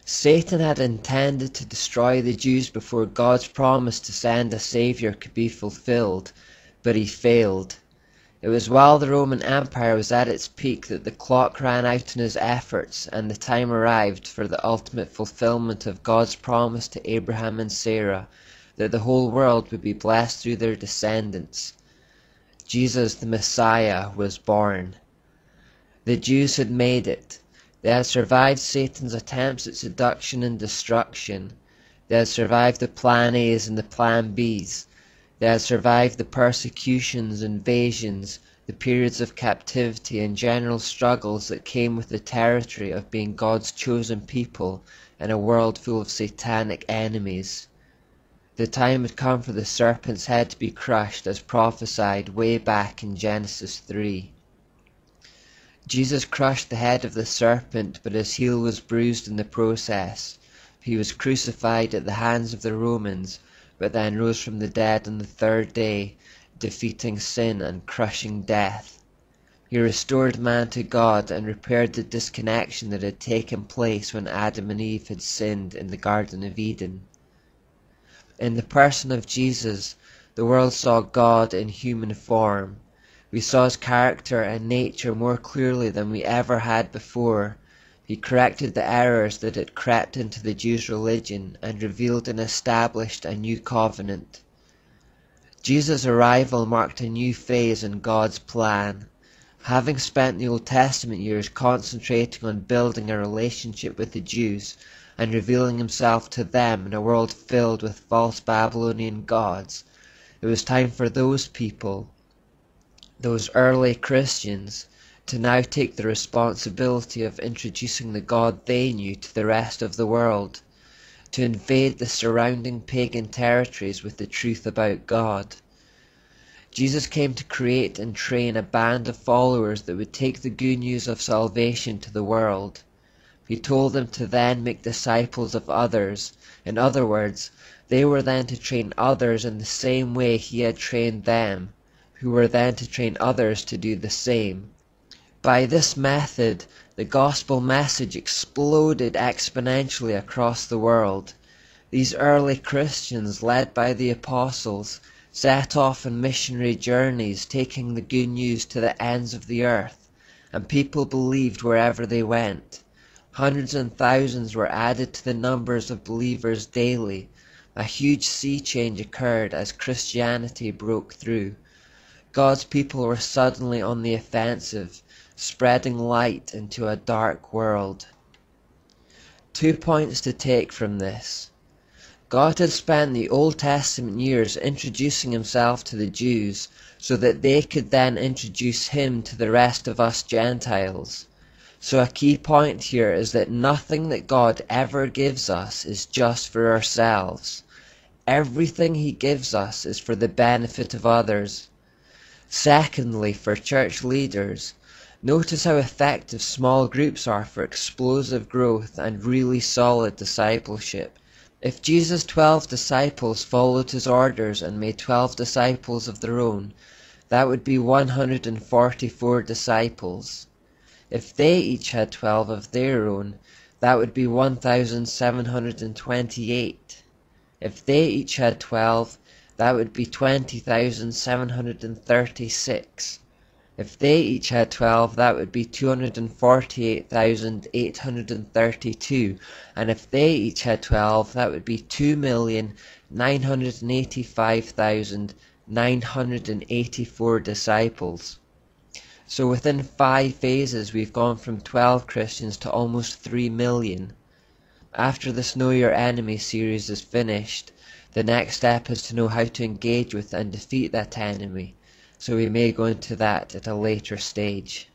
Satan had intended to destroy the Jews before God's promise to send a Savior could be fulfilled, but he failed. It was while the Roman Empire was at its peak that the clock ran out in his efforts, and the time arrived for the ultimate fulfillment of God's promise to Abraham and Sarah, that the whole world would be blessed through their descendants. Jesus the Messiah was born. The Jews had made it. They had survived Satan's attempts at seduction and destruction. They had survived the Plan A's and the Plan B's. They had survived the persecutions, invasions, the periods of captivity and general struggles that came with the territory of being God's chosen people in a world full of satanic enemies. The time had come for the serpent's head to be crushed, as prophesied way back in Genesis 3. Jesus crushed the head of the serpent, but his heel was bruised in the process. He was crucified at the hands of the Romans, but then rose from the dead on the third day, defeating sin and crushing death. He restored man to God and repaired the disconnection that had taken place when Adam and Eve had sinned in the Garden of Eden. In the person of Jesus, the world saw God in human form. We saw his character and nature more clearly than we ever had before. He corrected the errors that had crept into the Jews' religion and revealed and established a new covenant. Jesus' arrival marked a new phase in God's plan. Having spent the Old Testament years concentrating on building a relationship with the Jews and revealing himself to them in a world filled with false Babylonian gods, it was time for those people, those early Christians, to now take the responsibility of introducing the God they knew to the rest of the world, to invade the surrounding pagan territories with the truth about God. Jesus came to create and train a band of followers that would take the good news of salvation to the world. He told them to then make disciples of others. In other words, they were then to train others in the same way he had trained them, who were then to train others to do the same. By this method, the gospel message exploded exponentially across the world. These early Christians, led by the apostles, set off on missionary journeys, taking the good news to the ends of the earth, and people believed wherever they went. Hundreds and thousands were added to the numbers of believers daily. A huge sea change occurred as Christianity broke through. God's people were suddenly on the offensive, spreading light into a dark world. 2 points to take from this. God had spent the Old Testament years introducing himself to the Jews so that they could then introduce him to the rest of us Gentiles. So a key point here is that nothing that God ever gives us is just for ourselves. Everything he gives us is for the benefit of others. Secondly, for church leaders, notice how effective small groups are for explosive growth and really solid discipleship. If Jesus' 12 disciples followed his orders and made 12 disciples of their own, that would be 144 disciples. If they each had 12 of their own, that would be 1,728. If they each had 12, that would be 20,736. If they each had 12, that would be 248,832. And if they each had 12, that would be 2,985,984 disciples. So within 5 phases, we've gone from 12 Christians to almost 3 million. After this Know Your Enemy series is finished, the next step is to know how to engage with and defeat that enemy, so we may go into that at a later stage.